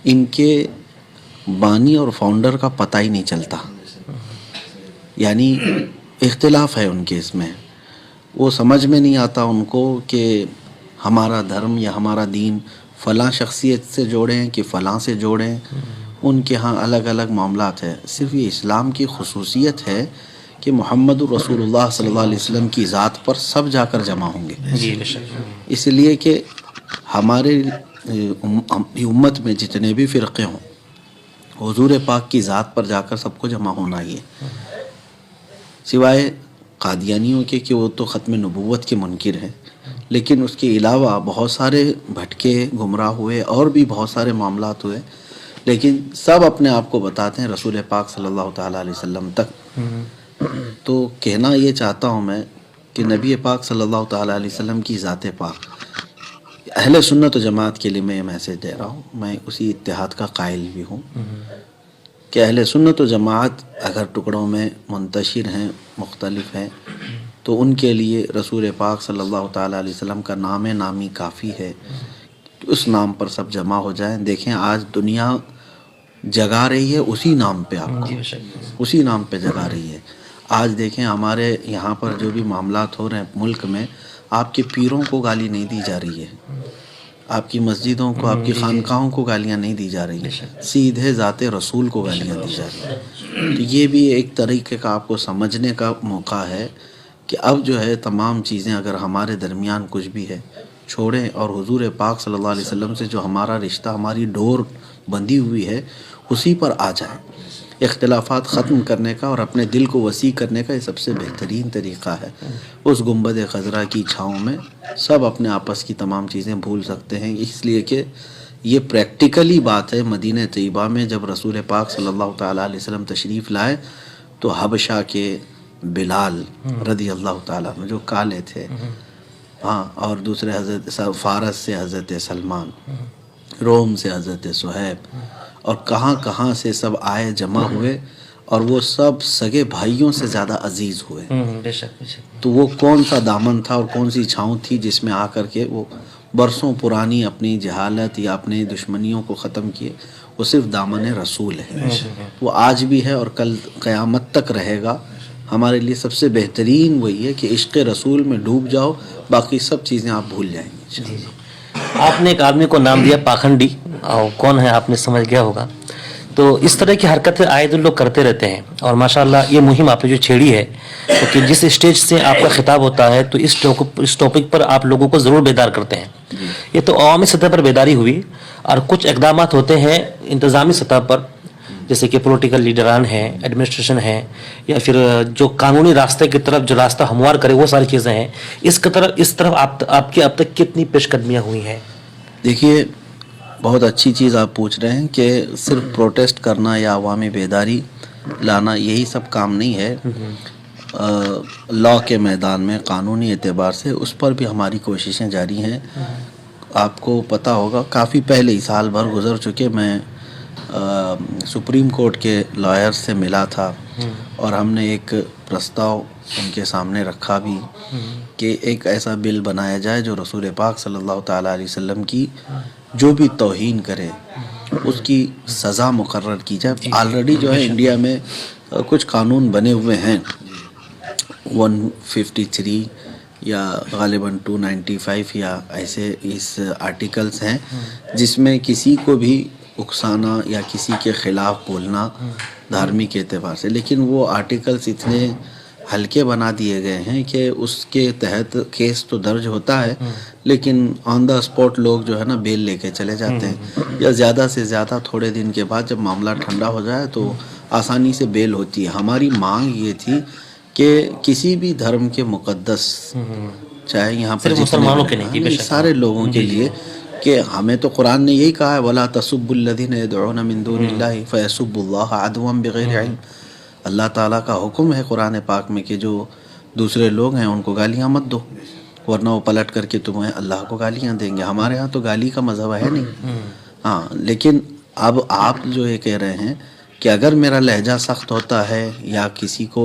ان کے بانی اور فاؤنڈر کا پتہ ہی نہیں چلتا، یعنی اختلاف ہے ان کے اس میں. وہ سمجھ میں نہیں آتا ان کو کہ ہمارا دھرم یا ہمارا دین فلاں شخصیت سے جوڑیں کہ فلاں سے جوڑیں. ان کے ہاں الگ الگ معاملات ہیں. صرف یہ اسلام کی خصوصیت ہے کہ محمد الرسول اللہ صلی اللہ علیہ وسلم کی ذات پر سب جا کر جمع ہوں گے. اس لیے کہ ہمارے امت میں جتنے بھی فرقے ہوں، حضور پاک کی ذات پر جا کر سب کو جمع ہونا ہی ہے، سوائے قادیانیوں کے کہ وہ تو ختم نبوت کے منکر ہیں. لیکن اس کے علاوہ بہت سارے بھٹکے گمراہ ہوئے اور بھی بہت سارے معاملات ہوئے، لیکن سب اپنے آپ کو بتاتے ہیں رسول پاک صلی اللہ تعالیٰ علیہ وسلم تک. تو کہنا یہ چاہتا ہوں میں کہ نبی پاک صلی اللہ تعالیٰ علیہ وسلم کی ذات پاک، اہل سنت و جماعت کے لیے میں یہ میسج دے رہا ہوں، میں اسی اتحاد کا قائل بھی ہوں کہ اہل سنت و جماعت اگر ٹکڑوں میں منتشر ہیں، مختلف ہیں، تو ان کے لیے رسول پاک صلی اللہ تعالیٰ علیہ وسلم کا نام نامی کافی ہے. اس نام پر سب جمع ہو جائیں. دیکھیں آج دنیا جگا رہی ہے اسی نام پہ، آپ کو اسی نام پہ جگا رہی ہے. آج دیکھیں ہمارے یہاں پر جو بھی معاملات ہو رہے ہیں ملک میں، آپ کے پیروں کو گالی نہیں دی جا رہی ہے، آپ کی مسجدوں کو، آپ کی خانقاہوں کو گالیاں نہیں دی جا رہی ہیں، سیدھے ذات رسول کو گالیاں دی جا رہی ہیں. تو یہ بھی ایک طریقے کا آپ کو سمجھنے کا موقع ہے کہ اب جو ہے تمام چیزیں اگر ہمارے درمیان کچھ بھی ہے چھوڑیں اور حضور پاک صلی اللہ علیہ وسلم سے جو ہمارا رشتہ، ہماری ڈور بندھی ہوئی ہے، اسی پر آ جائیں. اختلافات ختم کرنے کا اور اپنے دل کو وسیع کرنے کا یہ سب سے بہترین طریقہ ہے. اس گنبد خضرا کی چھاؤں میں سب اپنے آپس کی تمام چیزیں بھول سکتے ہیں، اس لیے کہ یہ پریکٹیکلی بات ہے. مدینہ طیبہ میں جب رسول پاک صلی اللہ تعالیٰ علیہ وسلم تشریف لائے تو حبشہ کے بلال رضی اللہ تعالیٰ عنہ جو کالے تھے، ہاں، اور دوسرے حضرت فارس سے حضرت سلمان، روم سے حضرت صہیب، اور کہاں کہاں سے سب آئے، جمع ہوئے، اور وہ سب سگے بھائیوں سے زیادہ عزیز ہوئے. تو وہ کون سا دامن تھا اور کون سی چھاؤں تھی جس میں آ کر کے وہ برسوں پرانی اپنی جہالت یا اپنی دشمنیوں کو ختم کیے. وہ صرف دامن رسول ہے. وہ آج بھی ہے اور کل قیامت تک رہے گا. ہمارے لیے سب سے بہترین وہی ہے کہ عشق رسول میں ڈوب جاؤ، باقی سب چیزیں آپ بھول جائیں گے. آپ نے ایک آدمی کو نام دیا پاکھنڈی، اور کون ہے آپ نے سمجھ گیا ہوگا. تو اس طرح کی حرکتیں آئے دن لوگ کرتے رہتے ہیں، اور ماشاءاللہ یہ مہم آپ نے جو چھیڑی ہے کہ جس اسٹیج سے آپ کا خطاب ہوتا ہے تو اس ٹاپک پر آپ لوگوں کو ضرور بیدار کرتے ہیں. یہ تو عوامی سطح پر بیداری ہوئی، اور کچھ اقدامات ہوتے ہیں انتظامی سطح پر، جیسے کہ پولیٹیکل لیڈران ہیں، ایڈمنسٹریشن ہیں، یا پھر جو قانونی راستے کی طرف جو راستہ ہموار کرے وہ ساری چیزیں ہیں. اس طرف آپ کی اب تک کتنی پیش قدمیاں ہوئی ہیں؟ دیکھیے، بہت اچھی چیز آپ پوچھ رہے ہیں کہ صرف پروٹیسٹ کرنا یا عوامی بیداری لانا یہی سب کام نہیں ہے. لا کے میدان میں قانونی اعتبار سے اس پر بھی ہماری کوششیں جاری ہیں. آپ کو پتہ ہوگا کافی پہلے ہی، سال بھر گزر چکے، میں سپریم کورٹ کے لائر سے ملا تھا، اور ہم نے ایک پرستاؤ ان کے سامنے رکھا بھی کہ ایک ایسا بل بنایا جائے جو رسول پاک صلی اللہ تعالیٰ علیہ وسلم کی جو بھی توہین کرے اس کی سزا مقرر کی جائے. آلریڈی جو ہے انڈیا میں کچھ قانون بنے ہوئے ہیں، 153 یا غالباً 295 یا ایسے اس آرٹیکلز ہیں جس میں کسی کو بھی اکسانا یا کسی کے خلاف بولنا دھارمک اعتبار سے، لیکن وہ آرٹیکلز اتنے ہلکے بنا دیے گئے ہیں کہ اس کے تحت کیس تو درج ہوتا ہے، لیکن آن دا اسپاٹ لوگ جو ہے نا بیل لے کے چلے جاتے ہیں، یا زیادہ سے زیادہ تھوڑے دن کے بعد جب معاملہ ٹھنڈا ہو جائے تو آسانی سے بیل ہوتی ہے. ہماری مانگ یہ تھی کہ کسی بھی دھرم کے مقدس، چاہے یہاں پر مسلمانوں کے نہیں، سارے لوگوں کے لیے، کہ ہمیں تو قرآن نے یہی کہا ہے وَلَا تَسُبُّوا الَّذِينَ يَدْعُونَ مِن دُونِ اللَّهِ فَيَسُبُّوا اللَّهَ عَدْوًا بِغَيْرِ عِلْمٍ. اللہ تعالیٰ کا حکم ہے قرآن پاک میں کہ جو دوسرے لوگ ہیں ان کو گالیاں مت دو، ورنہ وہ پلٹ کر کے تمہیں اللہ کو گالیاں دیں گے. ہمارے ہاں تو گالی کا مذہب ہے نہیں. ہاں، لیکن اب آپ جو یہ کہہ رہے ہیں کہ اگر میرا لہجہ سخت ہوتا ہے یا کسی کو